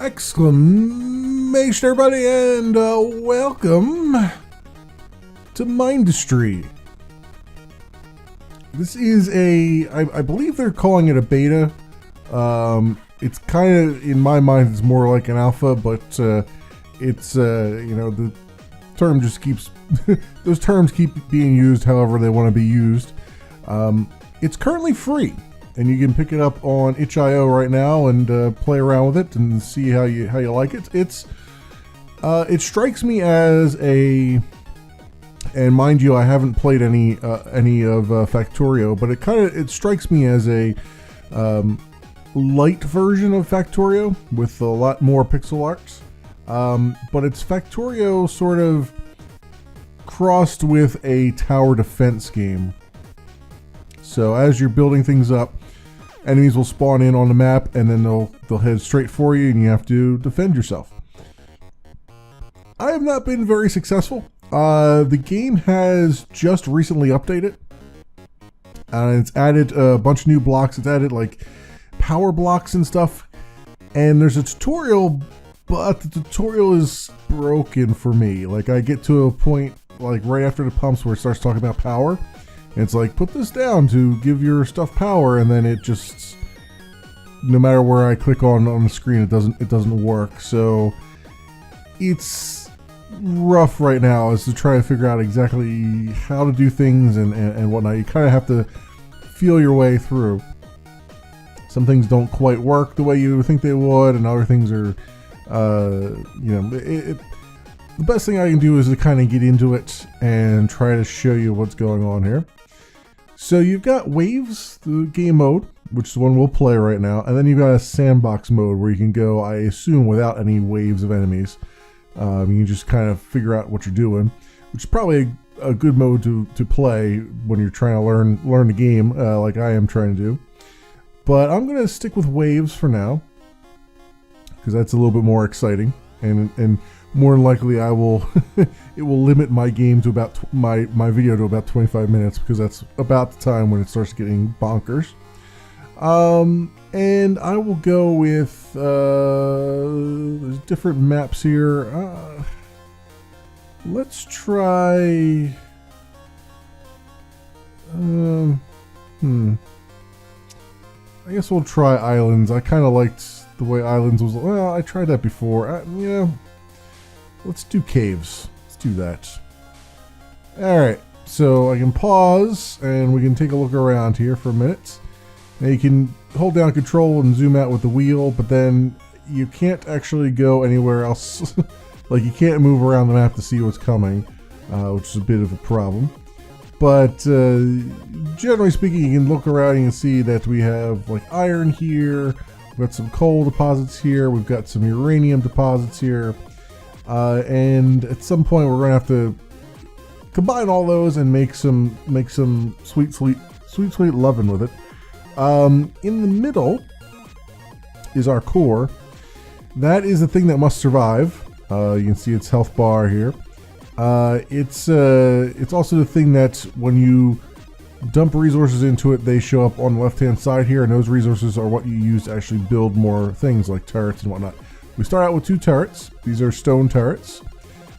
Exclamation, everybody, and welcome to Mindustry. This is I believe they're calling it a beta. It's kind of, in my mind, it's more like an alpha, but it's, the term just keeps, those terms keep being used however they want to be used. It's currently free, and you can pick it up on itch.io right now and play around with it and see how you like it. It strikes me as and mind you, I haven't played any of Factorio, but it strikes me as a light version of Factorio with a lot more pixel art. But it's Factorio sort of crossed with a tower defense game. So as you're building things up, enemies will spawn in on the map, and then they'll head straight for you, and you have to defend yourself. I have not been very successful. The game has just recently updated. It's added a bunch of new blocks. It's added like power blocks and stuff. And there's a tutorial, but the tutorial is broken for me. Like, I get to a point like right after the pumps where it starts talking about power. And it's like, put this down to give your stuff power, and then it just, no matter where I click on the screen, it doesn't work. So it's rough right now as to try to figure out exactly how to do things and whatnot. You kind of have to feel your way through. Some things don't quite work the way you think they would, and other things are, the best thing I can do is to kind of get into it and try to show you what's going on here. So you've got waves, the game mode, which is the one we'll play right now, and then you've got a sandbox mode where you can go, I assume, without any waves of enemies. You can just kind of figure out what you're doing, which is probably a good mode to play when you're trying to learn the game, like I am trying to do. But I'm going to stick with waves for now, because that's a little bit more exciting, and more than likely I will it will limit my game to about my video to about 25 minutes, because that's about the time when it starts getting bonkers. And I will go with there's different maps here. Let's try I guess we'll try islands. I kind of liked the way islands was. Well, I tried that before. Yeah. Let's do caves. Let's do that. Alright, so I can pause and we can take a look around here for a minute. Now you can hold down control and zoom out with the wheel, but then you can't actually go anywhere else. Like, you can't move around the map to see what's coming, which is a bit of a problem. But generally speaking, you can look around and you can see that we have like iron here, we've got some coal deposits here, we've got some uranium deposits here. And at some point we're gonna have to combine all those and make some sweet lovin' with it. In the middle is our core. That is the thing that must survive. You can see its health bar here. It's also the thing that when you dump resources into it, they show up on the left-hand side here, and those resources are what you use to actually build more things like turrets and whatnot. We start out with 2 turrets. These are stone turrets.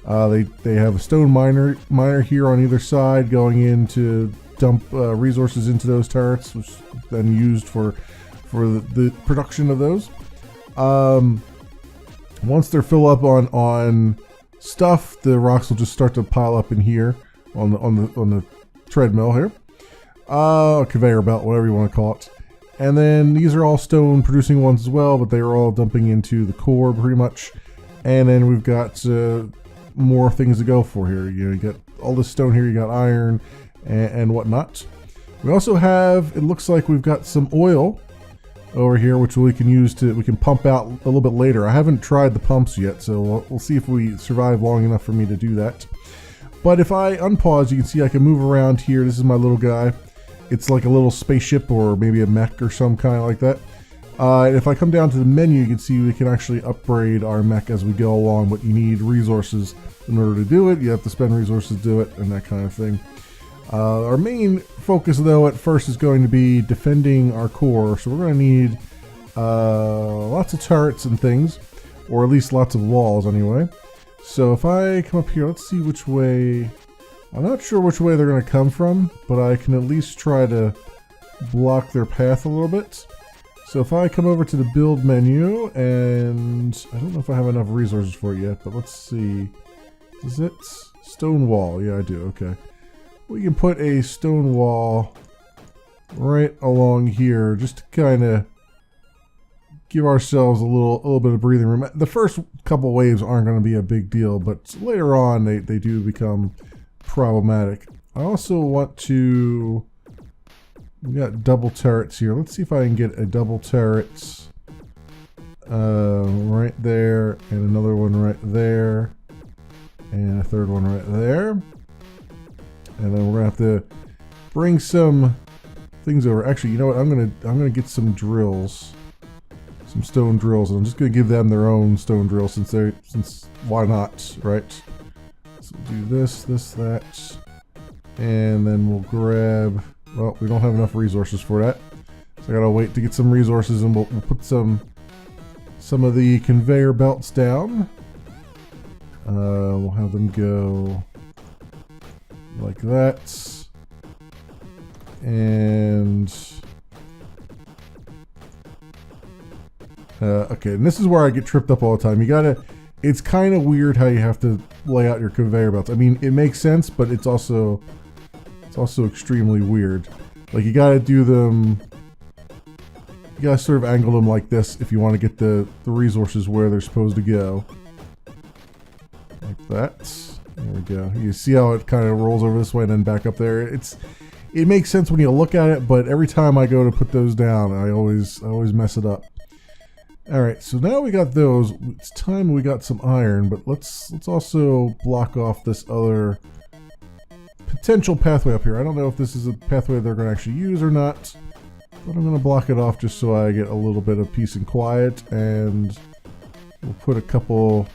They have a stone miner here on either side going in to dump resources into those turrets, which is then used for the production of those. Once they're filled up on stuff, the rocks will just start to pile up in here on the treadmill here, conveyor belt, whatever you want to call it. And then these are all stone producing ones as well, but they are all dumping into the core pretty much. And then we've got more things to go for here. You got all this stone here, you got iron and whatnot. We also have, it looks like we've got some oil over here, which we can use we can pump out a little bit later. I haven't tried the pumps yet, so we'll see if we survive long enough for me to do that. But if I unpause, you can see I can move around here. This is my little guy. It's like a little spaceship or maybe a mech or some kind like that. And if I come down to the menu, you can see we can actually upgrade our mech as we go along, but you need resources in order to do it. You have to spend resources to do it and that kind of thing. Our main focus, though, at first is going to be defending our core, so we're going to need lots of turrets and things. or at least lots of walls anyway. So if I come up here, let's see which way. I'm not sure which way they're going to come from, but I can at least try to block their path a little bit. So if I come over to the build menu, and I don't know if I have enough resources for it yet, but let's see. Is it stone wall? Yeah, I do. Okay. We can put a stone wall right along here just to kind of give ourselves a little bit of breathing room. The first couple waves aren't going to be a big deal, but later on they do become problematic. I also want to... We got double turrets here. Let's see if I can get a double turret right there, and another one right there, and a third one right there. And then we're gonna have to bring some things over. Actually, you know what? I'm gonna get some drills, some stone drills, and I'm just gonna give them their own stone drill since why not, right? So we'll do this, that, and then we'll grab. Well, we don't have enough resources for that, so I gotta wait to get some resources, and we'll put some of the conveyor belts down. We'll have them go like that, and okay. And this is where I get tripped up all the time. You gotta. It's kind of weird how you have to lay out your conveyor belts. I mean, it makes sense, but it's also extremely weird. Like, you gotta do them, you gotta sort of angle them like this if you want to get the resources where they're supposed to go. Like that. There we go. You see how it kind of rolls over this way and then back up there? It makes sense when you look at it, but every time I go to put those down, I always mess it up. Alright, so now we got those. It's time we got some iron, but let's also block off this other potential pathway up here. I don't know if this is a pathway they're going to actually use or not, but I'm going to block it off just so I get a little bit of peace and quiet, and we'll put a couple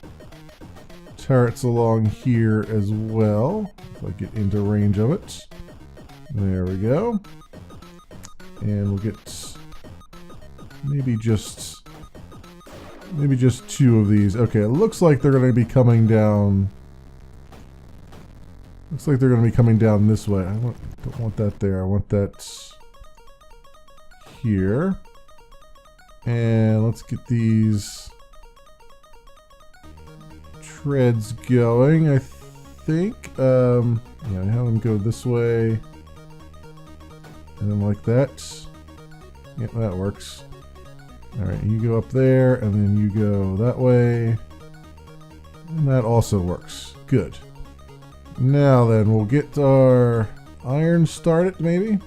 turrets along here as well, if I get into range of it. There we go. And we'll get maybe just two of these. Okay, it looks like they're going to be coming down. Looks like they're going to be coming down this way. I don't want that there. I want that here. And let's get these treads going, I think. Yeah, have them go this way. And then like that. Yep, that works. Alright, you go up there, and then you go that way. And that also works. Good. Now then, we'll get our iron started, maybe?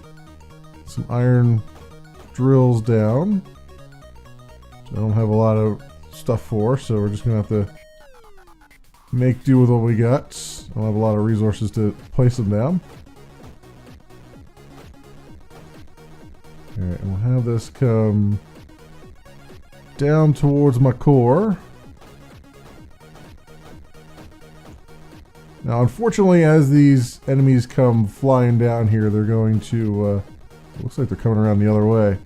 Some iron drills down. Which I don't have a lot of stuff for, so we're just going to have to make do with what we got. I don't have a lot of resources to place them down. Alright, and we'll have this come down towards my core. Now, unfortunately, as these enemies come flying down here, they're going to, looks like they're coming around the other way.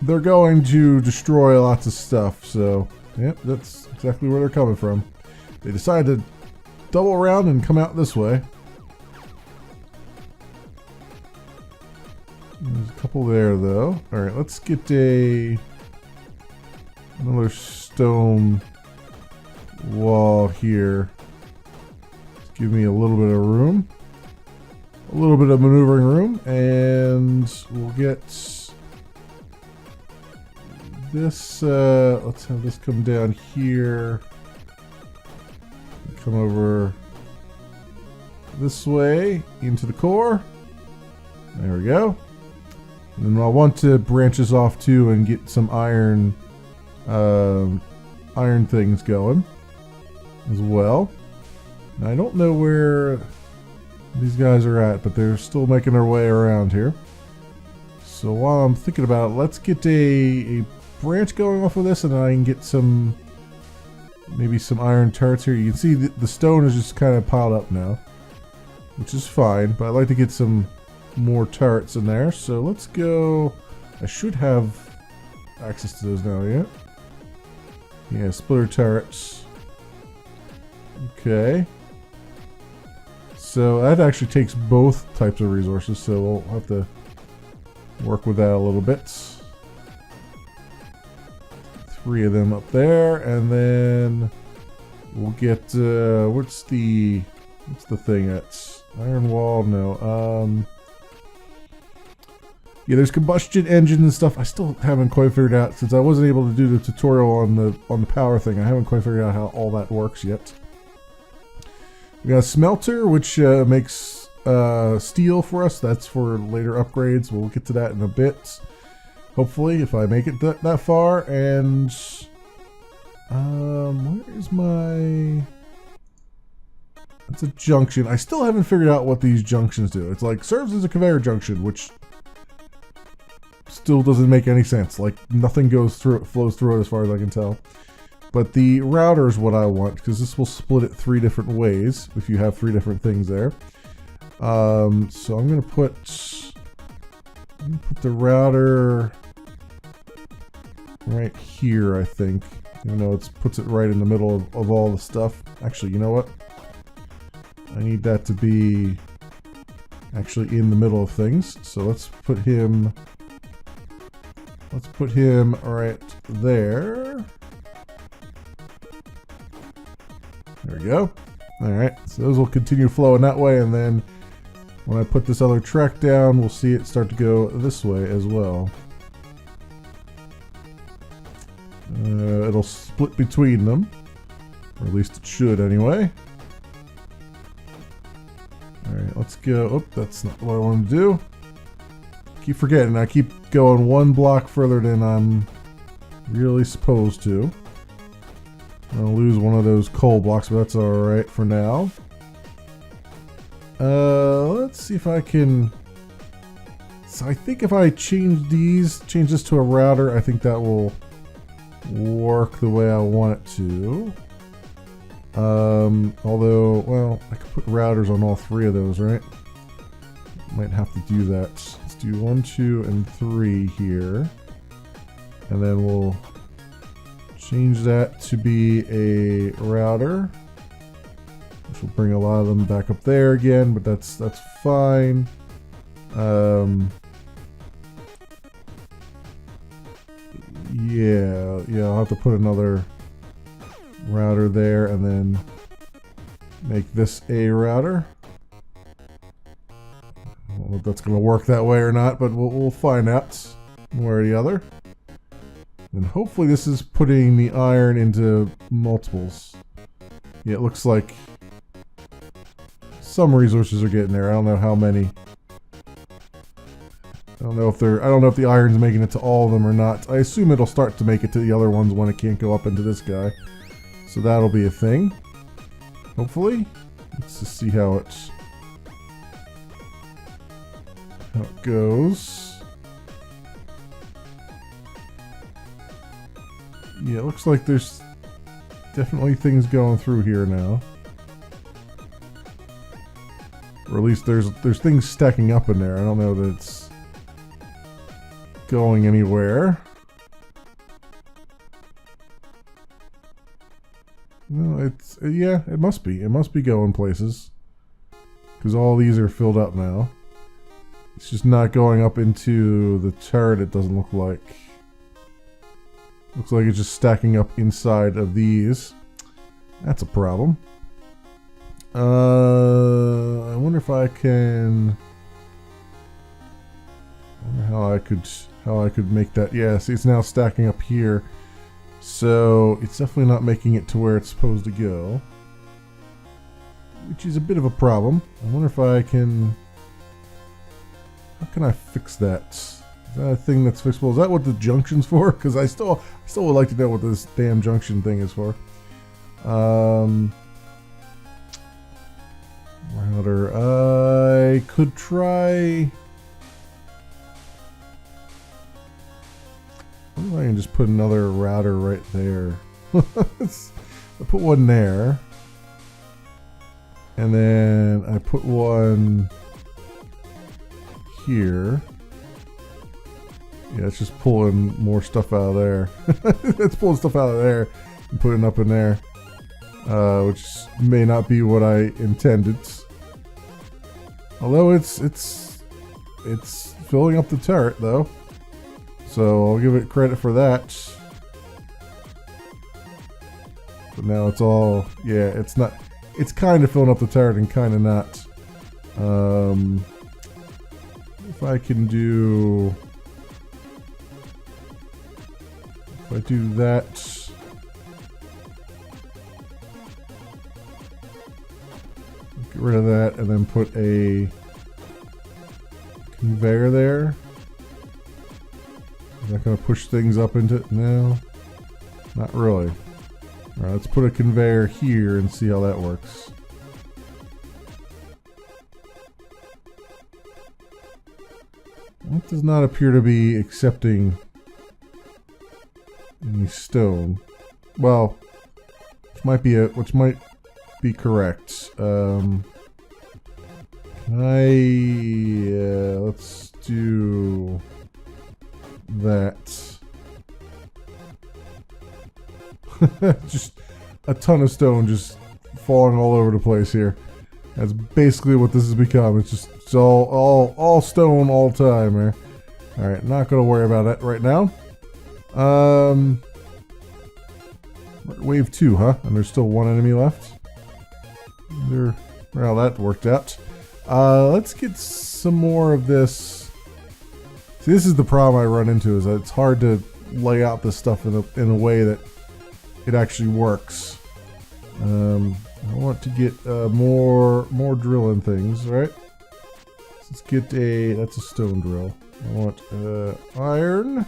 They're going to destroy lots of stuff, so, yep, that's exactly where they're coming from. They decided to double around and come out this way. There's a couple there, though. Alright, let's get another stone wall here. Give me a little bit of room, a little bit of maneuvering room, and we'll get this, let's have this come down here, come over this way into the core. There we go. And then I want to branch this off too and get some iron things going as well. Now, I don't know where these guys are at, but they're still making their way around here. So while I'm thinking about it, let's get a branch going off of this, and then I can get maybe some iron turrets here. You can see the stone is just kind of piled up now, which is fine, but I'd like to get some more turrets in there. So let's go. I should have access to those now, yeah? Yeah, splitter turrets. Okay. So that actually takes both types of resources, so we'll have to work with that a little bit. 3 of them up there, and then we'll get what's the thing at iron wall? No. Yeah, there's combustion engines and stuff. I still haven't quite figured out, since I wasn't able to do the tutorial on the power thing. I haven't quite figured out how all that works yet. We got a smelter, which makes steel for us. That's for later upgrades. We'll get to that in a bit. Hopefully, if I make it that far. And where is my? That's a junction. I still haven't figured out what these junctions do. It's like serves as a conveyor junction, which still doesn't make any sense. Like nothing goes through it, flows through it as far as I can tell. But the router is what I want, because this will split it 3 different ways if you have 3 different things there. So I'm gonna put the router right here, I think. Even though it puts it right in the middle of all the stuff. Actually, you know what? I need that to be actually in the middle of things. So let's put him right there. There we go. Alright, so those will continue flowing that way, and then when I put this other track down, we'll see it start to go this way as well. It'll split between them, or at least it should anyway. Alright, let's go. Oh, that's not what I want to do. Keep forgetting, I keep going 1 block further than I'm really supposed to. I'll lose one of those coal blocks, but that's alright for now. Let's see if I can... So I think if I change this to a router, I think that will work the way I want it to. Although, well, I could put routers on all 3 of those, right? Might have to do that. Let's do 1, 2, and 3 here. And then we'll change that to be a router, which will bring a lot of them back up there again, but that's fine. Yeah, I'll have to put another router there and then make this a router. I don't know if that's going to work that way or not, but we'll find out one way or the other. And hopefully this is putting the iron into multiples. Yeah, it looks like some resources are getting there. I don't know how many. I don't know if the iron's making it to all of them or not. I assume it'll start to make it to the other ones when it can't go up into this guy. So that'll be a thing. Hopefully. Let's just see how it goes. Yeah, it looks like there's definitely things going through here now. Or at least there's things stacking up in there. I don't know that it's going anywhere. No, it must be. It must be going places. Because all these are filled up now. It's just not going up into the turret, it doesn't look like. Looks like it's just stacking up inside of these. That's a problem. I wonder if I can... I wonder how I could make that... Yeah, see, it's now stacking up here. So, it's definitely not making it to where it's supposed to go. Which is a bit of a problem. I wonder if I can... How can I fix that? Is that a thing that's fixable? Is that what the junction's for? Because I still would like to know what this damn junction thing is for. Router. I could try... I wonder if I can just put another router right there. I put one there. And then I put one here. Yeah, it's just pulling more stuff out of there. It's pulling stuff out of there. and putting up in there, which may not be what I intended. Although it's filling up the turret though, so I'll give it credit for that. But now it's all, yeah, it's not. It's kind of filling up the turret and kind of not. If I can do, if I do that, get rid of that, and then put a conveyor there. Is that going to push things up into it? No, not really. All right, let's put a conveyor here and see how that works. That does not appear to be accepting any stone. Well, which might be correct. Can I? Let's do that. Just a ton of stone just falling all over the place here. That's basically what this has become. It's all stone all the time here. All right, not gonna worry about it right now. Wave 2, huh? And there's still one enemy left. Well, that worked out. Let's get some more of this. See, this is the problem I run into, is that it's hard to lay out this stuff in a way that it actually works. I want to get more drilling things, right? Let's get that's a stone drill. I want iron.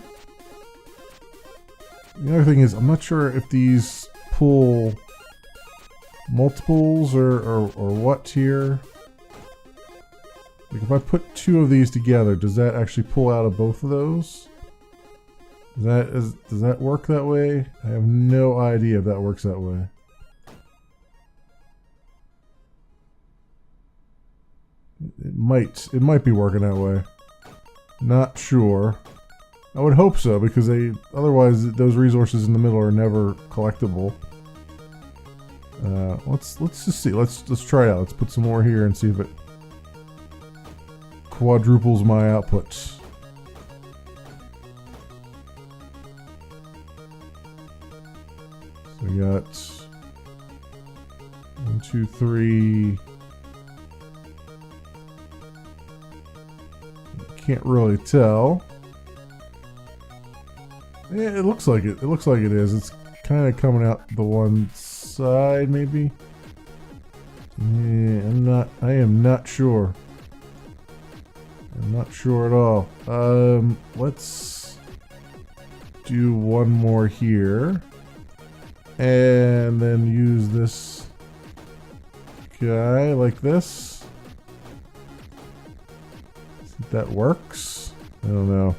The other thing is, I'm not sure if these pull multiples or what here. Like if I put 2 of these together, does that actually pull out of both of those? Does that work that way? I have no idea if that works that way. It might be working that way. Not sure. I would hope so, because otherwise those resources in the middle are never collectible. Let's just see. Let's try it out. Let's put some more here and see if it quadruples my output. So we got 1, 2, 3. Can't really tell. Yeah, it looks like it. It looks like it is. It's kind of coming out the one side, maybe. Yeah, I am not sure. I'm not sure at all. Let's do one more here, and then use this guy like this. See if that works. I don't know.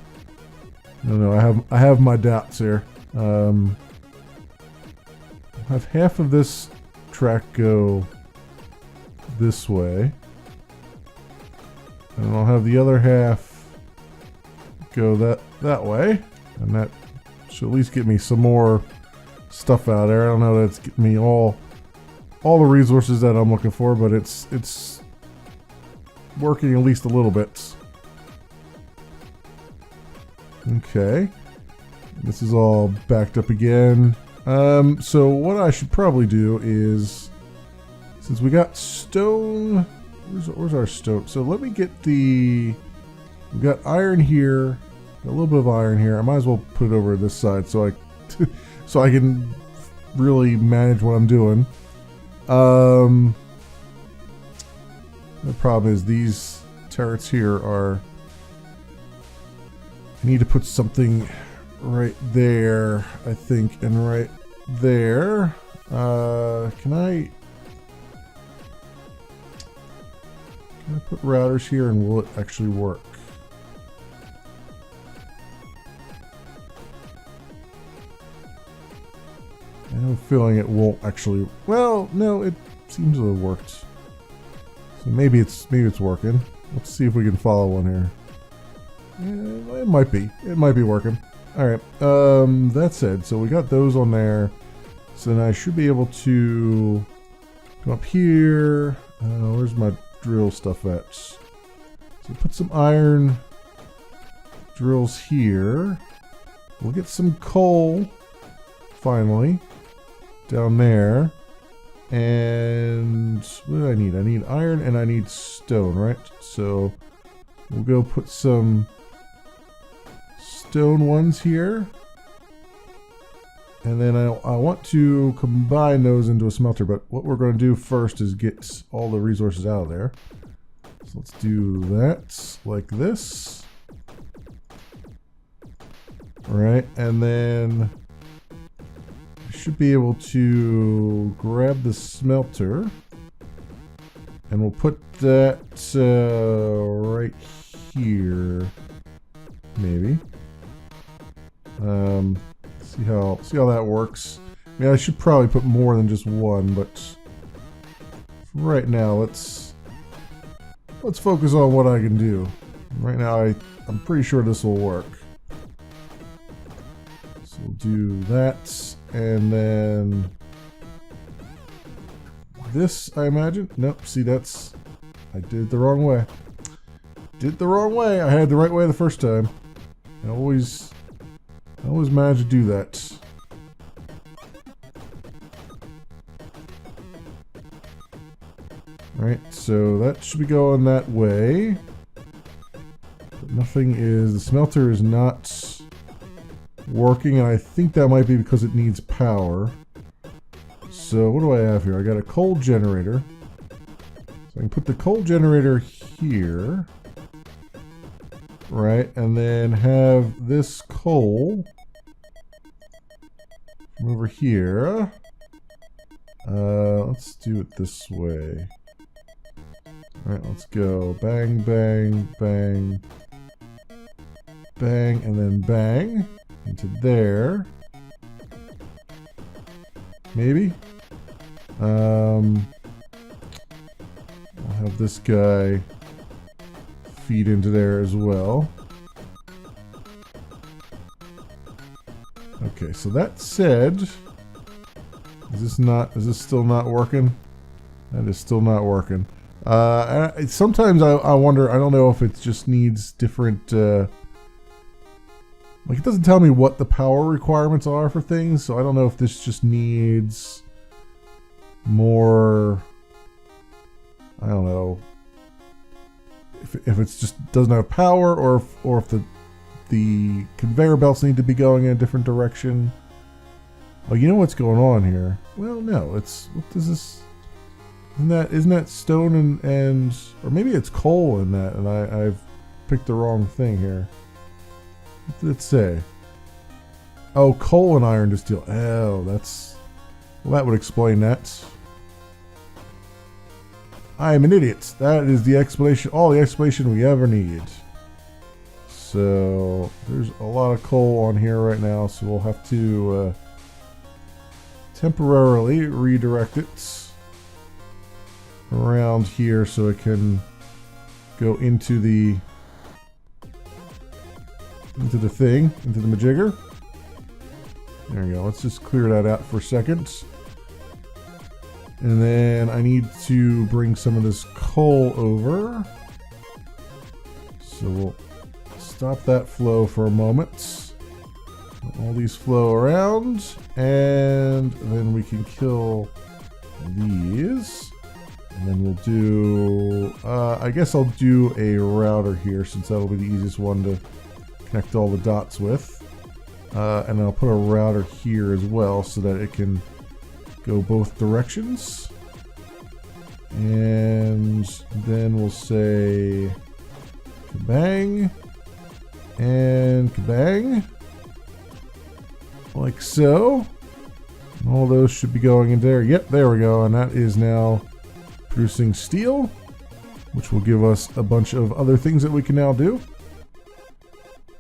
I have my doubts here. I'll have half of this track go this way, and I'll have the other half go that way, and that should at least get me some more stuff out there. I don't know that it's getting me all the resources that I'm looking for, but it's working at least a little bit. Okay, this is all backed up again. So what I should probably do is, since we got stone, where's our stone? So let me get we've got iron here, a little bit of iron here. I might as well put it over this side so I can really manage what I'm doing. The problem is these turrets here are, I need to put something right there, I think, and right there. Can I put routers here, and will it actually work? I have a feeling it won't actually. Well, no, it seems to have worked. So maybe it's working. Let's see if we can follow one here. Yeah, it might be. It might be working. All right. That said, so we got those on there. So then I should be able to come up here. Where's my drill stuff at? So put some iron drills here. We'll get some coal, finally, down there. And what do I need? I need iron and I need stone, right? So we'll go put some stone ones here. And then I want to combine those into a smelter, but what we're going to do first is get all the resources out of there. So let's do that like this. All right, and then I should be able to grab the smelter, and we'll put that right here, maybe. See how that works. I mean, I should probably put more than just one, but for right now, let's focus on what I can do. Right now, I'm pretty sure this will work. So we'll do that, and then this, I imagine. Nope. See, I did it the wrong way. I had it the right way the first time. I always manage to do that. Alright, so that should be going that way. But the smelter is not working, and I think that might be because it needs power. So what do I have here? I got a coal generator. So I can put the coal generator here. Right, and then have this coal from over here. Let's do it this way. Alright, let's go. Bang, bang, bang. Bang, and then bang. Into there. Maybe. I'll have this guy feed into there as well. Okay, so that said, is this still not working? That is still not working. Sometimes I wonder, I don't know if it just needs different, like it doesn't tell me what the power requirements are for things, so I don't know if this just needs more, I don't know, if it's just doesn't have power, or if the conveyor belts need to be going in a different direction. Oh, you know what's going on here? Well, no, what does this? Isn't that stone and or maybe it's coal in that, and I've picked the wrong thing here. What did it say? Oh, coal and iron to steel. Oh, that would explain that. I am an idiot. That is the explanation, all the explanation we ever need. So there's a lot of coal on here right now, so we'll have to temporarily redirect it around here so it can go into the majigger. There we go. Let's just clear that out for a second. And then I need to bring some of this coal over. So we'll stop that flow for a moment. Let all these flow around, and then we can kill these. And then we'll do, I guess I'll do a router here, since that'll be the easiest one to connect all the dots with. And I'll put a router here as well, so that it can go both directions. And then we'll say kabang and kabang, like so. And all those should be going in there. Yep, there we go. And that is now producing steel, which will give us a bunch of other things that we can now do.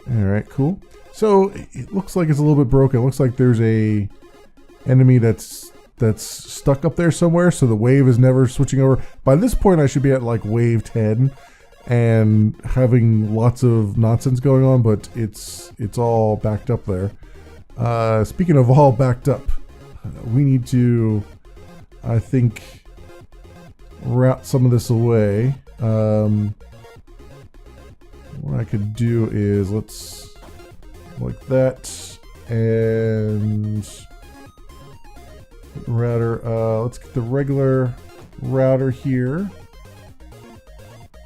Alright, cool. So it looks like it's a little bit broken. It looks like there's a enemy that's stuck up there somewhere, so the wave is never switching over. By this point I should be at like wave 10 and having lots of nonsense going on, but it's all backed up there. Speaking of all backed up, we need to, I think, route some of this away. What I could do is let's like that, and router. Let's get the regular router here,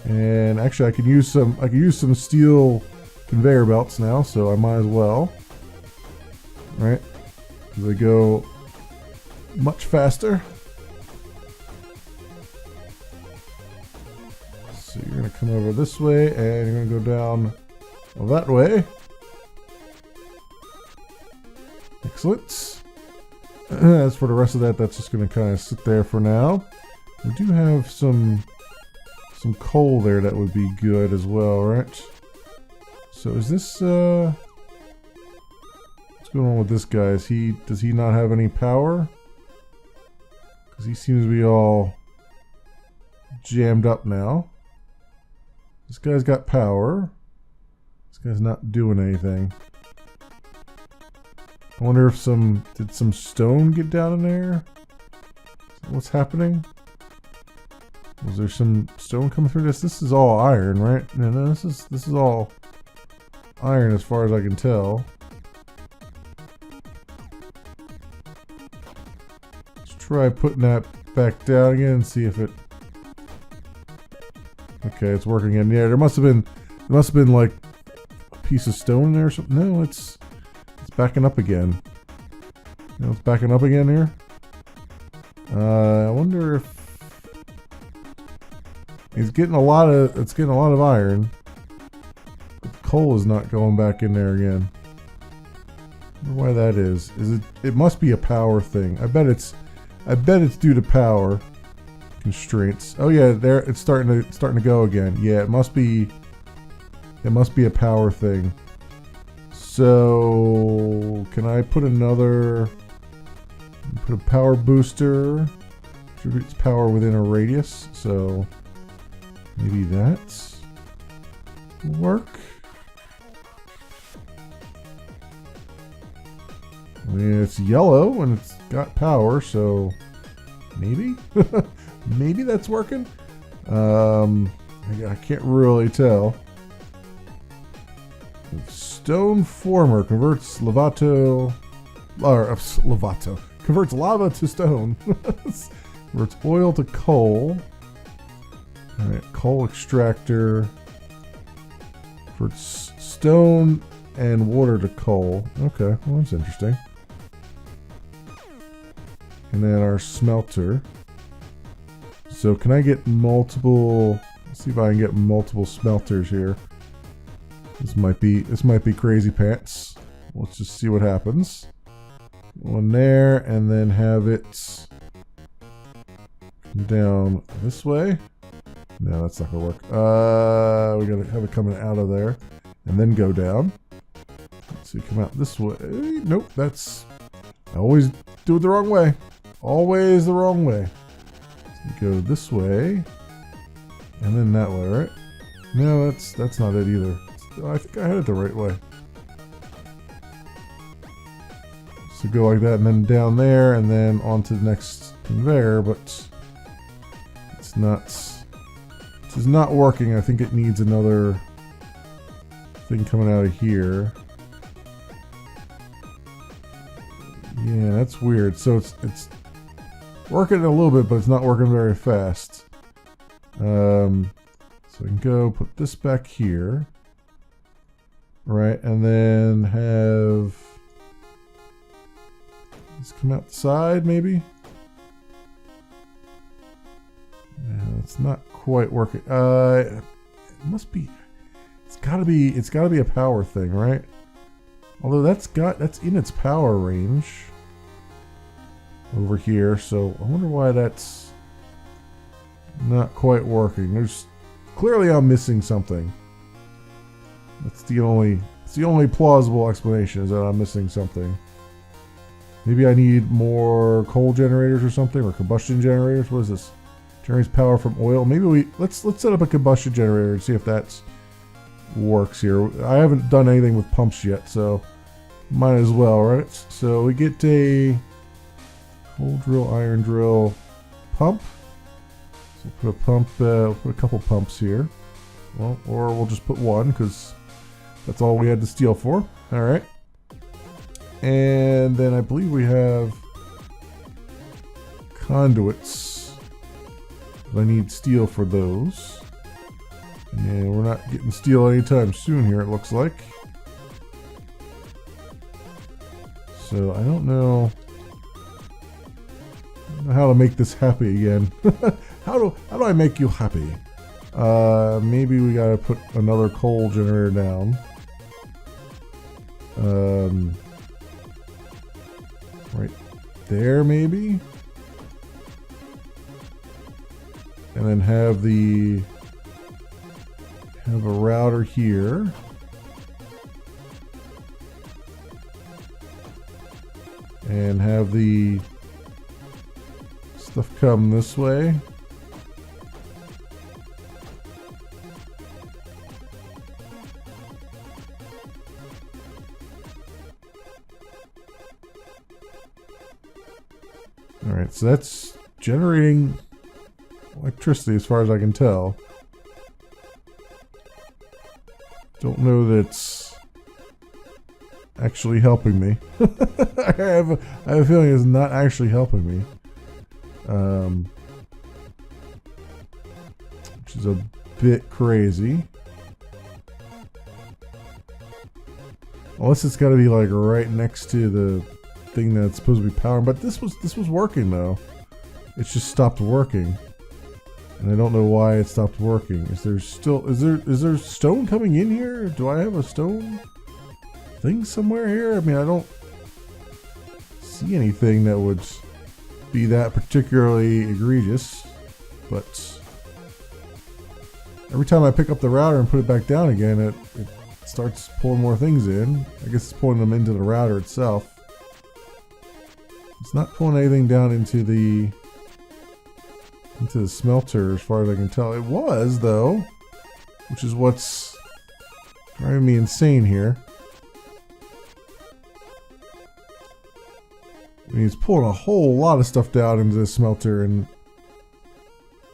and actually I could use some steel conveyor belts now, so I might as well. Right, they go much faster. So you're gonna come over this way, and you're gonna go down that way. Excellent. As for the rest of that, that's just gonna kind of sit there for now. We do have some coal there that would be good as well, right? So is this what's going on with this guy? Does he not have any power? Because he seems to be all jammed up now. This guy's got power. This guy's not doing anything. I wonder if did some stone get down in there? What's happening? Was there some stone coming through this? This is all iron, right? No, this is all iron as far as I can tell. Let's try putting that back down again and see if it. Okay, it's working again. Yeah, there must have been like a piece of stone in there or something. No, it's backing up again. No, it's backing up again here. I wonder if it's getting a lot of iron. But the coal is not going back in there again. I wonder why that is. It must be a power thing. I bet it's due to power constraints. Oh yeah, there it's starting to go again. Yeah, it must be a power thing. So can I put a power booster? Distributes power within a radius, so maybe that will work. I mean, it's yellow and it's got power, so maybe maybe that's working. I can't really tell. Stone former converts lava to stone. Converts oil to coal. Alright, coal extractor. Converts stone and water to coal. Okay, well that's interesting. And then our smelter. So can I get multiple? Let's see if I can get multiple smelters here. This might be crazy pants. Let's just see what happens. One there, and then have it come down this way. No, that's not gonna work. We gotta have it coming out of there, and then go down. Let's see, come out this way. Nope, I always do it the wrong way. Always the wrong way. So go this way, and then that way, right? No, that's not it either. I think I had it the right way. So go like that, and then down there, and then onto the next conveyor, but it's not. This is not working. I think it needs another thing coming out of here. Yeah, that's weird. So it's working a little bit, but it's not working very fast. So I can go put this back here. Right, and then have this come out the side, maybe. Yeah, it's not quite working. It must be. It's gotta be a power thing, right? Although that's in its power range over here. So I wonder why that's not quite working. Clearly I'm missing something. That's the only plausible explanation, is that I'm missing something. Maybe I need more coal generators or something, or combustion generators. What is this? Generates power from oil. Maybe let's set up a combustion generator and see if that works here. I haven't done anything with pumps yet, so might as well, right? So we get a Coal drill, iron drill, pump. So we'll put a pump, we'll put a couple pumps here. Well, or we'll just put one because that's all we had to steal for. All right. And then I believe we have conduits. I need steel for those. And we're not getting steel anytime soon here, it looks like. So I don't know how to make this happy again. How do I make you happy? Maybe we gotta put another coal generator down. Right there, maybe? And then have a router here. And have the stuff come this way. Alright, so that's generating electricity as far as I can tell. Don't know that it's actually helping me. I have a feeling it's not actually helping me. Which is a bit crazy. Unless it's got to be like right next to the thing that's supposed to be powering. But this was working though. It's just stopped working. And I don't know why it stopped working. Is there stone coming in here? Do I have a stone thing somewhere here? I mean, I don't see anything that would be that particularly egregious, but every time I pick up the router and put it back down again, it starts pulling more things in. I guess it's pulling them into the router itself. It's not pulling anything down into the smelter as far as I can tell. It was though, which is what's driving me insane here. I mean, it's pulling a whole lot of stuff down into the smelter, and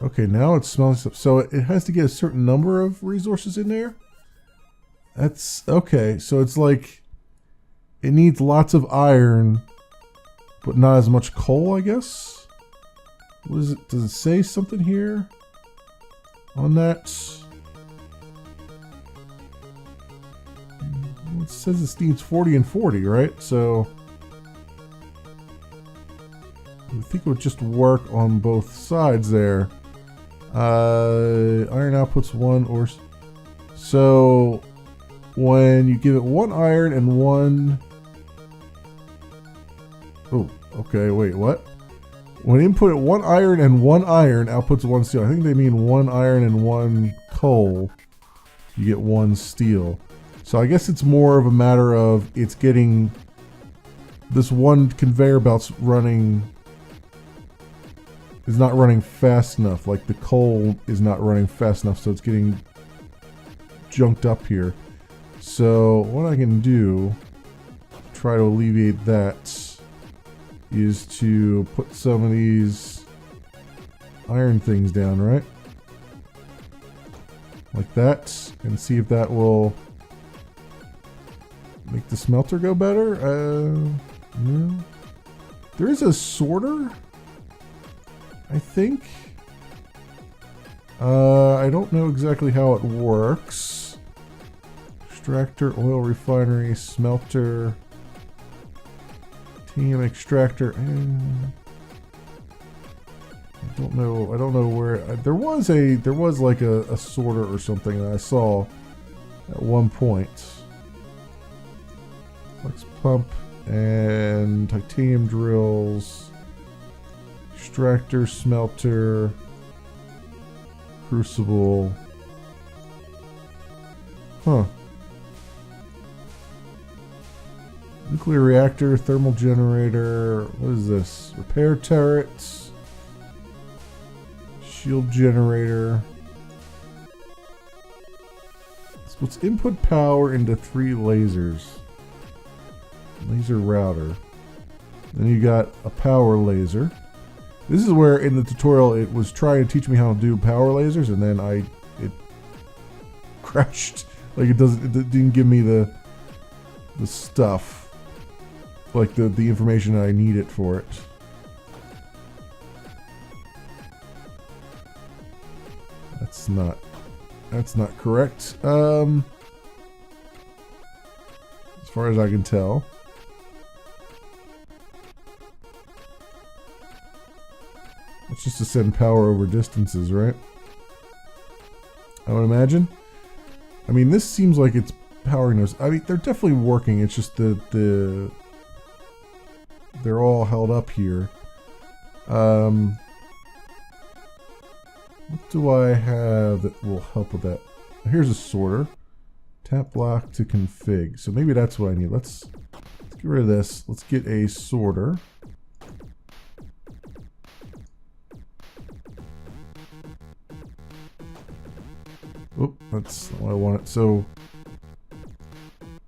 okay, now it's smelting stuff. So it has to get a certain number of resources in there. That's okay. So it's like it needs lots of iron, but not as much coal, I guess. What is it? Does it say something here on that? It says it needs 40 and 40, right? So I think it would just work on both sides there. Iron outputs 1 or so when you give it 1 iron and 1. Oh, okay. Wait, what? When input it 1 iron and 1 iron outputs 1 steel. I think they mean 1 iron and 1 coal. You get 1 steel. So I guess it's more of a matter of it's getting this one conveyor belt's is not running fast enough. Like the coal is not running fast enough, so it's getting junked up here. So what I can do, try to alleviate that, is to put some of these iron things down, right? Like that, and see if that will make the smelter go better. No. There is a sorter, I think. I don't know exactly how it works. Extractor, oil refinery, smelter, titanium extractor. I don't know where. There was like a sorter or something that I saw at one point. Flex pump and titanium drills. Extractor, smelter, crucible. Huh. Nuclear reactor, thermal generator. What is this? Repair turrets. Shield generator. So let's input power into 3 lasers. Laser router. Then you got a power laser. This is where in the tutorial it was trying to teach me how to do power lasers, and then it crashed. Like it didn't give me the stuff, like the information I needed for it. That's not correct. As far as I can tell. It's just to send power over distances, right? I would imagine. I mean, this seems like it's powering those. I mean, they're definitely working. It's just they're all held up here. What do I have that will help with that? Here's a sorter. Tap block to config. So maybe that's what I need. Let's get rid of this. Let's get a sorter. Oop, that's not what I wanted. So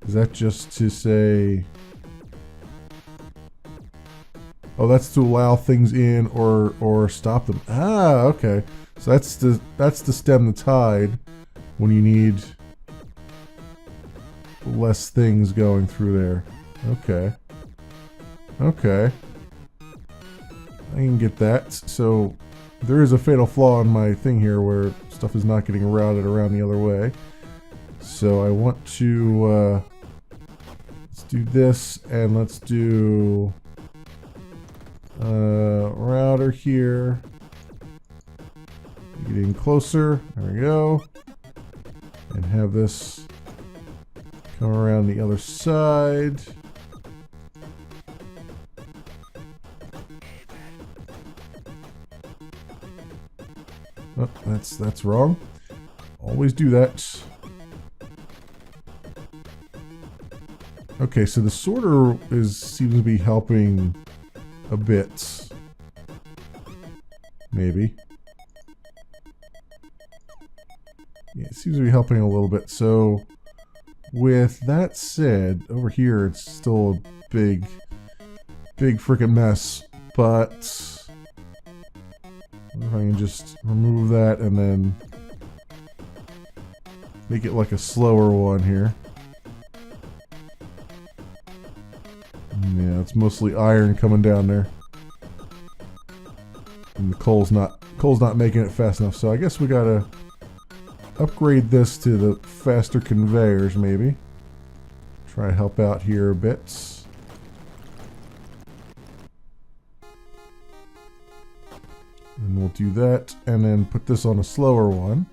is that just to say, oh, that's to allow things in or stop them. Ah, okay. So that's to stem the tide when you need less things going through there. Okay. Okay. I can get that. So there is a fatal flaw in my thing here where stuff is not getting routed around the other way. So I want to let's do this, and let's do router here. Getting closer. There we go. And have this come around the other side. Oh, that's wrong. Always do that. Okay, so the sorter seems to be helping a bit. Maybe. Yeah, it seems to be helping a little bit. So with that said, over here it's still a big freaking mess, but what if I can just remove that and then make it like a slower one here. Yeah, it's mostly iron coming down there. And the coal's not making it fast enough, so I guess we gotta upgrade this to the faster conveyors, maybe. Try to help out here a bit. And we'll do that, and then put this on a slower one.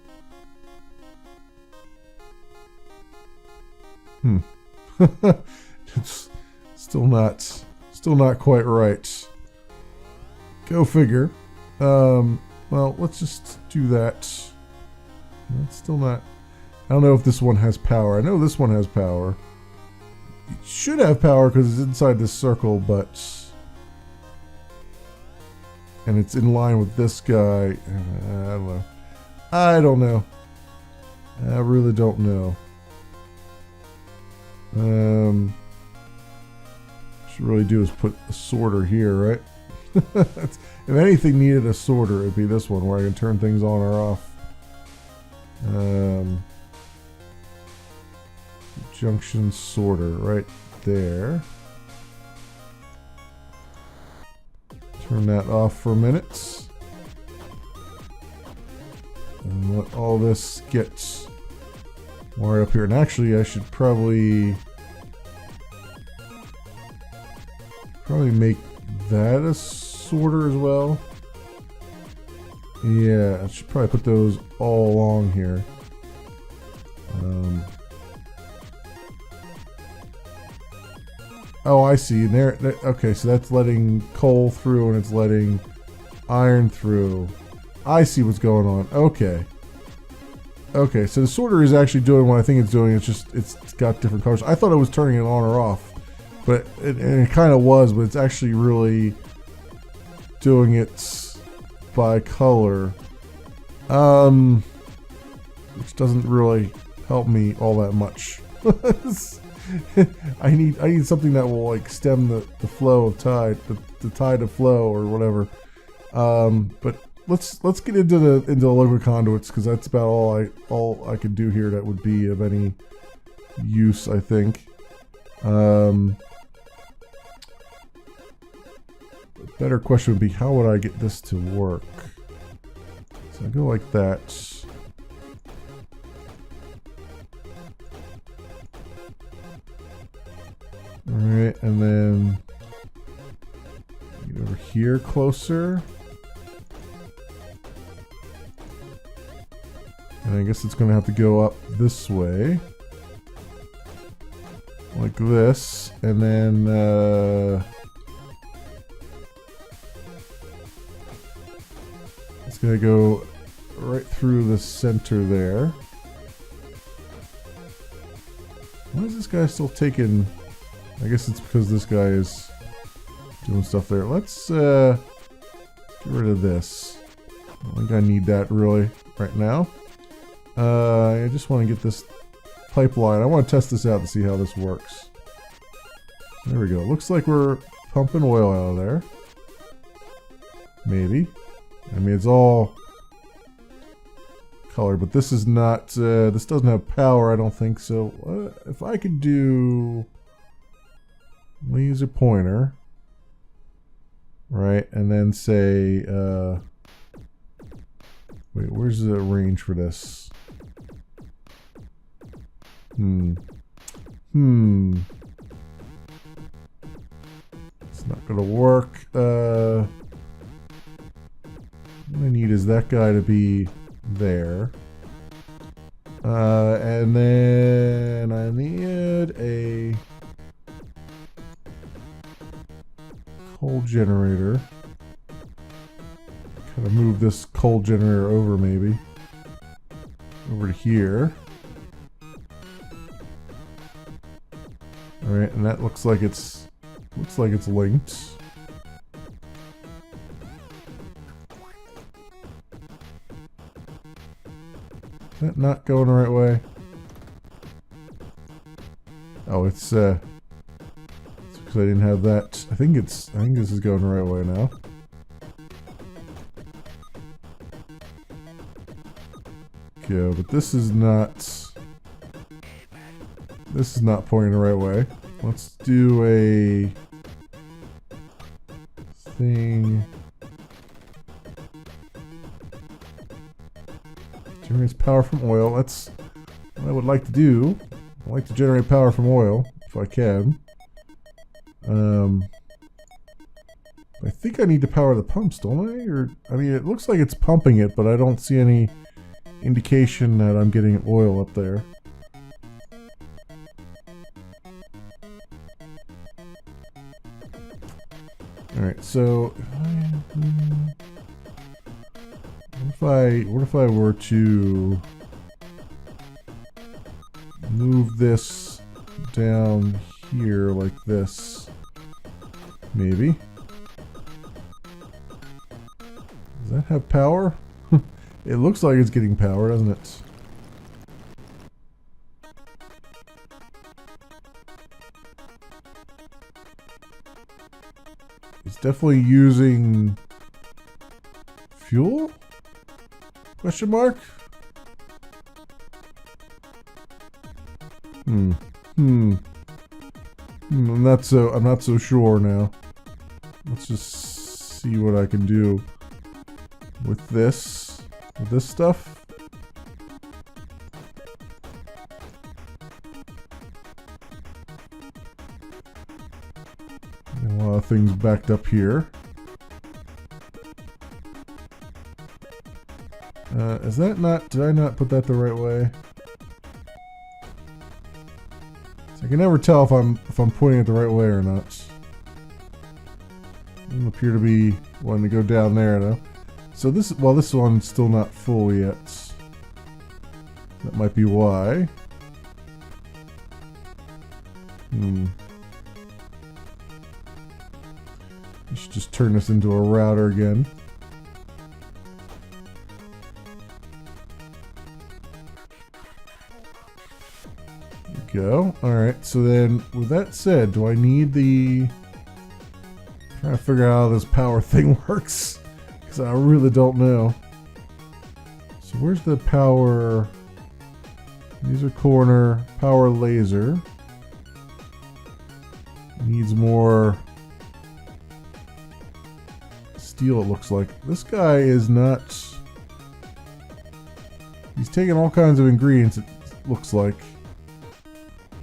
It's still not quite right. Go figure. Well, let's just do that. That's still not. I don't know if this one has power. I know this one has power. It should have power because it's inside this circle, but. And it's in line with this guy. I don't know. I don't know. I really don't know. Should really do is put a sorter here, right? If anything needed a sorter, it'd be this one where I can turn things on or off. Junction sorter right there. Turn that off for a minute. And let all this get wired up here. And actually, I should probably make that a sorter as well. Yeah, I should probably put those all along here. Oh, I see. There. Okay, so that's letting coal through and it's letting iron through. I see what's going on. Okay. Okay, so the sorter is actually doing what I think it's doing. It's just it's got different colors. I thought it was turning it on or off, but it kind of was. But it's actually really doing it by color, which doesn't really help me all that much. I need something that will like stem the flow of tide, the tide of flow or whatever. But let's get into the liquid conduits, because that's about all I could do here that would be of any use, I think. The better question would be, how would I get this to work? So I go like that. Alright, and then get over here closer. And I guess it's going to have to go up this way. Like this. And then it's going to go right through the center there. Why is this guy still taking... I guess it's because this guy is doing stuff there. Let's get rid of this. I don't think I need that really right now. I just want to get this pipeline. I want to test this out to see how this works. There we go. Looks like we're pumping oil out of there. Maybe. I mean, it's all colored, but this is not, this doesn't have power, I don't think. So if I could do laser pointer, right, and then say, wait, where's the range for this? It's not gonna work. What I need is that guy to be there. And then I need a coal generator. Kind of move this coal generator over, maybe. Over to here. Alright, and that looks like it's linked. Is that not going the right way? Oh, it's because I didn't have that. I think this is going the right way now. Okay, but this is not pointing the right way. Let's do a thing. Generates power from oil. That's what I would like to do. I like to generate power from oil if I can. I think I need to power the pumps, don't I? Or I mean, it looks like it's pumping it, but I don't see any indication that I'm getting oil up there. Alright, so what if I were to move this down here like this? Maybe. Does that have power? It looks like it's getting power, doesn't it? It's definitely using fuel? Question mark? I'm not so sure now. Let's just see what I can do with this stuff. A lot of things backed up here. Is that not... Did I not put that the right way? So I can never tell if I'm pointing it the right way or not. Doesn't appear to be wanting to go down there though. So this one's still not full yet. That might be why. I should just turn this into a router again. go. Alright, so then with that said, do I need the... I'm trying to figure out how this power thing works. Because I really don't know. So where's the power... Laser corner, power laser. Needs more steel, it looks like. This guy is not... He's taking all kinds of ingredients, it looks like.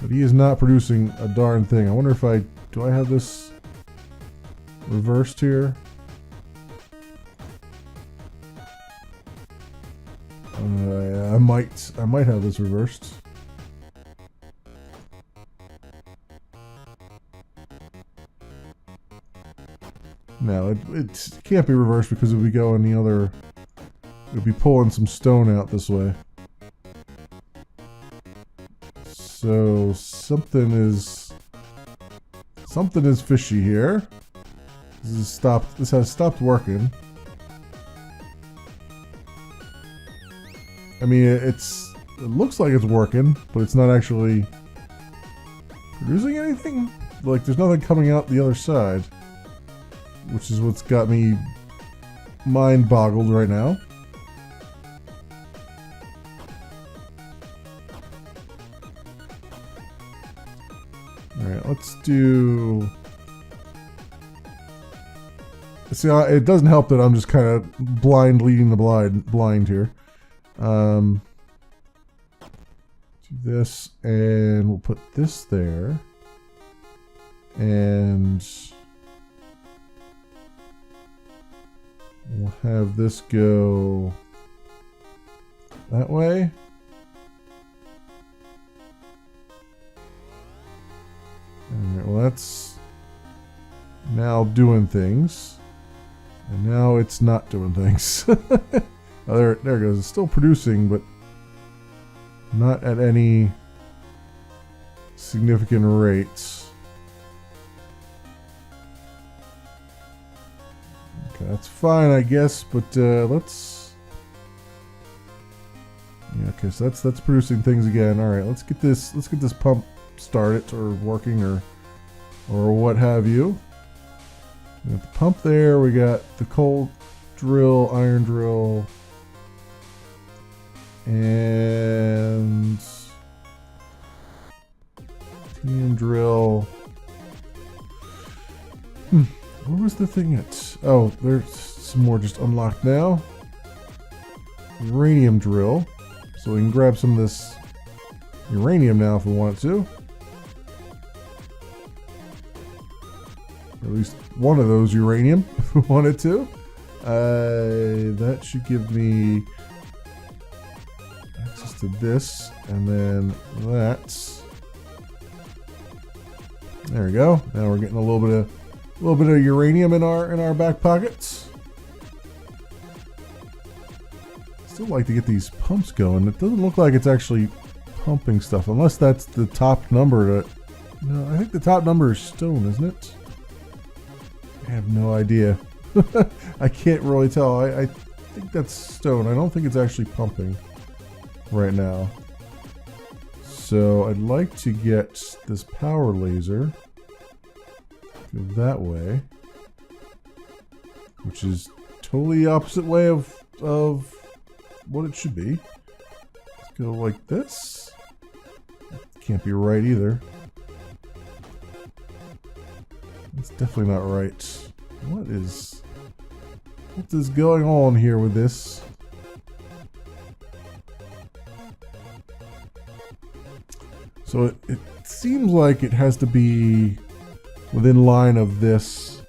But he is not producing a darn thing. I wonder if I... Do I have this reversed here? I might have this reversed. No, it can't be reversed because it would be going the other... It would be pulling some stone out this way. So something is fishy here. This has stopped working. I mean, it looks like it's working, but it's not actually producing anything. Like, there's nothing coming out the other side, which is what's got me mind boggled right now. Alright, let's do... See, it doesn't help that I'm just kind of leading the blind here. Do this, and we'll put this there. And... we'll have this go... that way. Alright, well that's now doing things. And now it's not doing things. Oh, there it goes. It's still producing, but not at any significant rates. Okay, that's fine, I guess, but let's... Yeah, okay, so that's producing things again. Alright, let's get this pump started or working or what have you. We got the pump there, we got the coal drill, iron drill, and titanium drill. Where was the thing at? Oh, there's some more just unlocked now. Uranium drill. So we can grab some of this uranium now if we want to. Or at least one of those uranium if we wanted to. That should give me access to this, and then that. There we go. Now we're getting a little bit of uranium in our back pockets. Still like to get these pumps going. It doesn't look like it's actually pumping stuff, unless that's the top number. No, I think the top number is stone, isn't it? I have no idea. I can't really tell. I think that's stone. I don't think it's actually pumping right now. So I'd like to get this power laser go that way, which is totally the opposite way of what it should be. Let's go like this. Can't be right either. It's definitely not right. What is going on here with this? So it seems like it has to be within line of this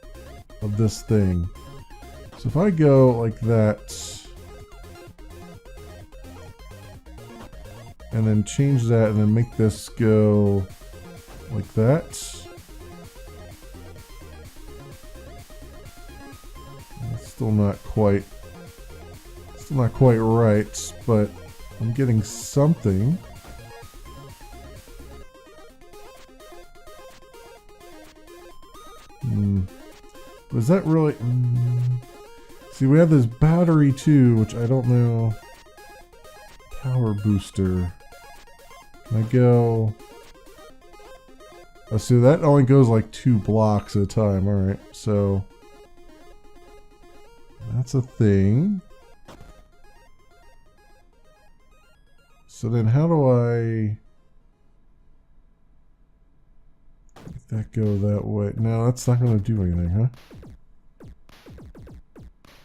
thing. So if I go like that and then change that and then make this go like that. It's still not quite right, but I'm getting something. Was that really... See, we have this battery too, which I don't know. Power booster. Can I go... So that only goes like 2 blocks at a time. Alright, so that's a thing. So then how do I make that go that way? No, that's not going to do anything, huh?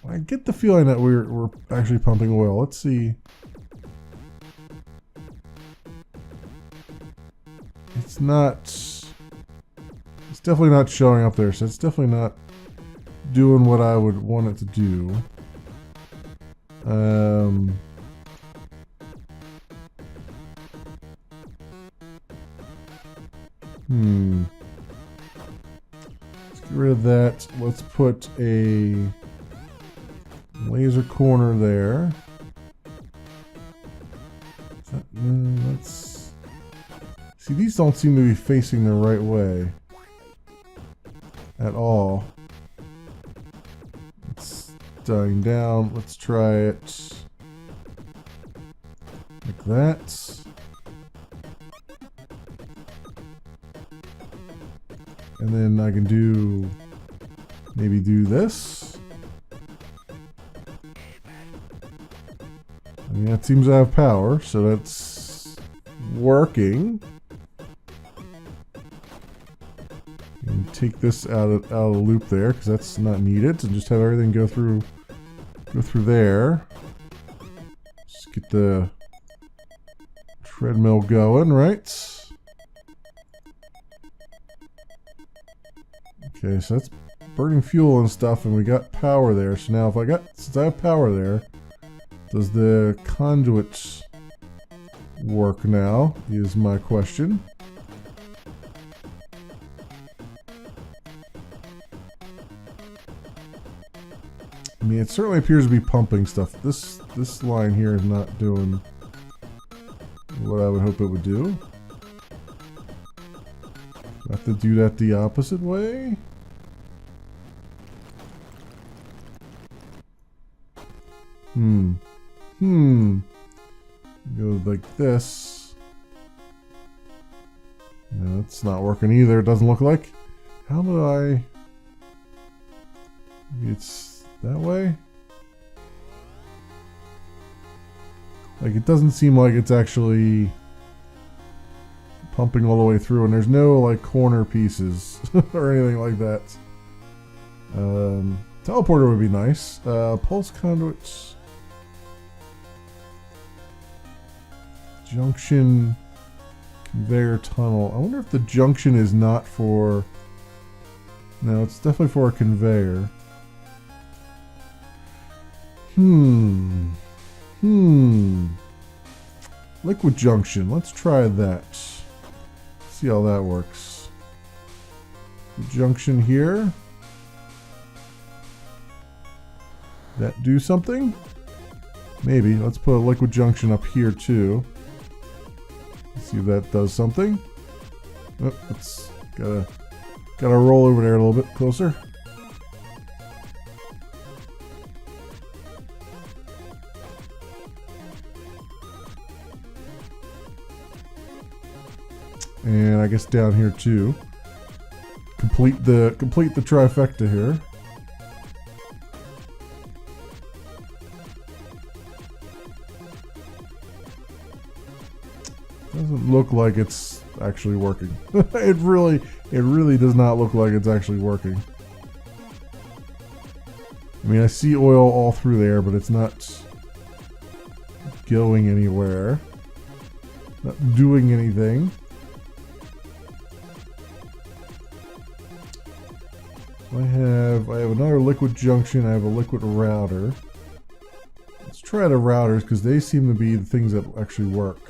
I get the feeling that we're actually pumping oil. Let's see. It's not... It's definitely not showing up there, so it's definitely not doing what I would want it to do. Let's get rid of that. Let's put a laser corner there. Let's see, these don't seem to be facing the right way at all. It's dying down. Let's try it like that. And then I can maybe do this. I mean, that seems to have power, so that's working. And take this out of the loop there, because that's not needed. And just have everything go through there. Just get the treadmill going, right? Okay, so that's burning fuel and stuff, and we got power there. So now since I have power there, does the conduit work now, is my question. I mean, it certainly appears to be pumping stuff. This line here is not doing what I would hope it would do. I have to do that the opposite way. Go like this. No, it's not working either. It doesn't look like. How do I... Maybe it's that way? Like, it doesn't seem like it's actually pumping all the way through, and there's no like corner pieces or anything like that. Teleporter would be nice. Pulse conduits. Junction conveyor tunnel. I wonder if the junction is not for... No, it's definitely for a conveyor. Liquid junction. Let's try that. See how that works. The junction here. That do something? Maybe. Let's put a liquid junction up here too. Let's see if that does something. Oh, it's gotta roll over there a little bit closer. And I guess down here too. Complete the trifecta here. Doesn't look like it's actually working. It really does not look like it's actually working. I mean, I see oil all through there, but it's not going anywhere. Not doing anything. I have another liquid junction. I have a liquid router. Let's try the routers because they seem to be the things that actually work.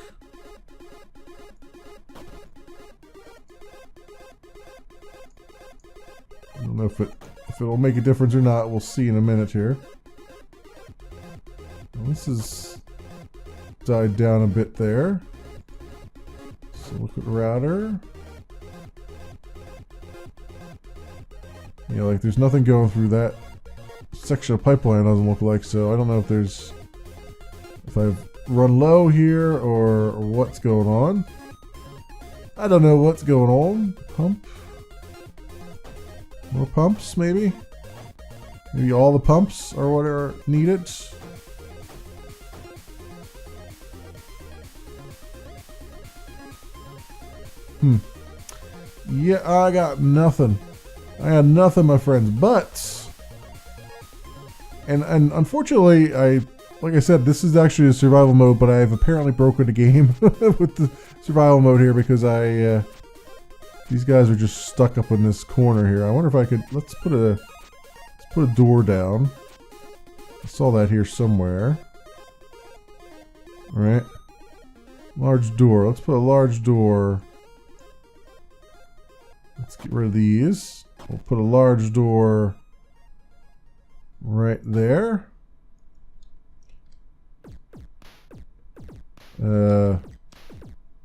I don't know if it'll make a difference or not. We'll see in a minute here. Well, this has died down a bit there. So liquid router. Yeah, like there's nothing going through that section of pipeline, doesn't look like, so I don't know if I've run low here or what's going on. I don't know what's going on. Pump. More pumps, maybe? Maybe all the pumps are what are needed. Yeah, I got nothing. I got nothing, my friends. But, and unfortunately, like I said, this is actually a survival mode, but I've apparently broken the game with the survival mode here because these guys are just stuck up in this corner here. I wonder if I could, let's put a door down. I saw that here somewhere. All right. Large door. Let's put a large door. Let's get rid of these. We'll put a large door right there.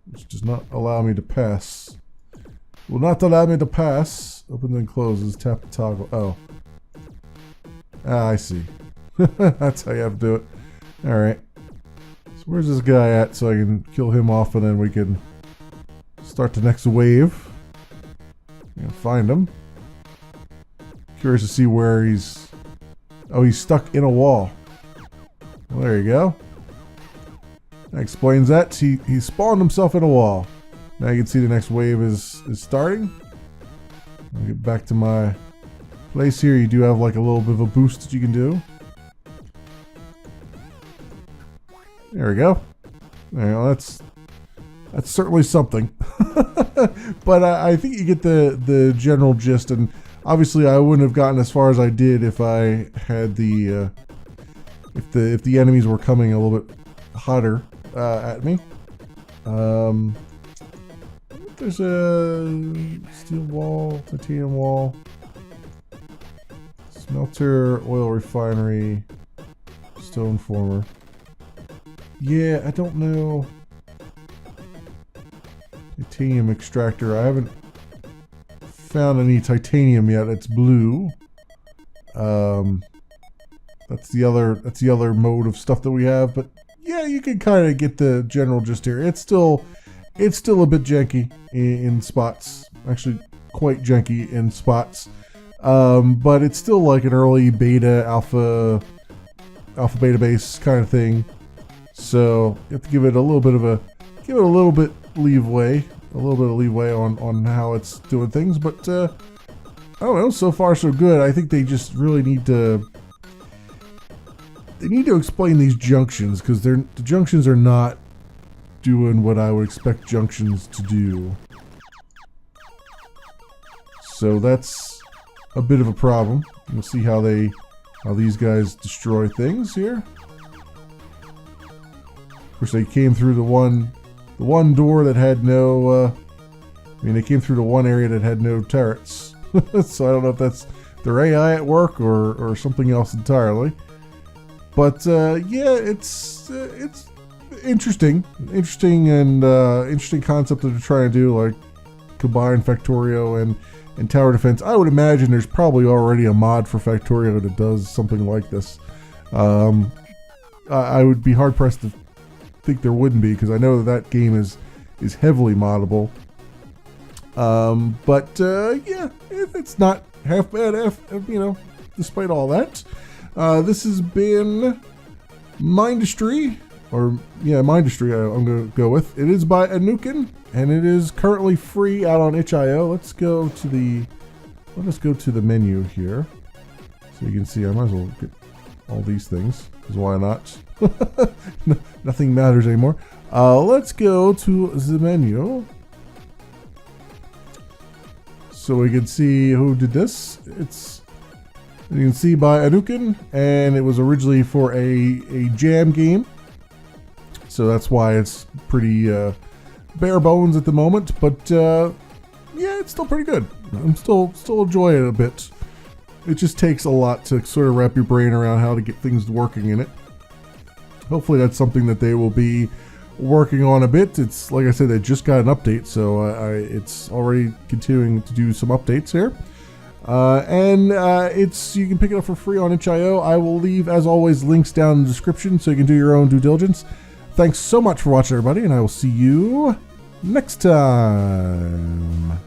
Which does not allow me to pass. Will not allow me to pass. Open and closes. Tap the toggle. Oh. Ah, I see. That's how you have to do it. Alright. So where's this guy at so I can kill him off and then we can start the next wave. Find him. Curious to see where he's... Oh, he's stuck in a wall. Well, there you go. That explains that. He spawned himself in a wall. Now you can see the next wave is starting. I'll get back to my place here. You do have like a little bit of a boost that you can do. There we go. There you go. That's certainly something. But I think you get the general gist, and obviously I wouldn't have gotten as far as I did if I had the if the enemies were coming a little bit hotter at me. There's a steel wall, titanium wall, smelter, oil refinery, stone former. Yeah, I don't know. Titanium extractor. I haven't found any titanium yet. It's blue. That's the other mode of stuff that we have. But yeah, you can kind of get the general gist here. It's still a bit janky in spots. Actually, quite janky in spots. But it's still like an early beta, alpha beta base kind of thing. So you have to give it a little bit of leeway on how it's doing things, but I don't know, so far so good. I think they just really need to explain these junctions, because the junctions are not doing what I would expect junctions to do. So that's a bit of a problem. We'll see how these guys destroy things here. Of course, they came through the one door that had no, they came through the one area that had no turrets. So I don't know if that's their AI at work or something else entirely. But yeah, it's interesting and interesting concept that they're trying to do, like combine Factorio and tower defense. I would imagine there's probably already a mod for Factorio that does something like this. I would be hard pressed to think there wouldn't be, because I know that game is heavily moddable. But yeah, it's not half bad, despite all that. This has been Mindustry, Mindustry. I'm gonna go with. It is by Anukin, and it is currently free out on itch.io. Let us go to the menu here, so you can see. I might as well get all these things, because why not? Nothing matters anymore. Let's go to the menu so we can see who did this. You can see by Anukin, and it was originally for a jam game, so that's why it's pretty bare bones at the moment. But yeah, it's still pretty good. I'm still enjoying it a bit. It just takes a lot to sort of wrap your brain around how to get things working in it. Hopefully that's something that they will be working on a bit. It's like I said, they just got an update, so it's already continuing to do some updates here. You can pick it up for free on itch.io. I will leave, as always, links down in the description so you can do your own due diligence. Thanks so much for watching, everybody, and I will see you next time.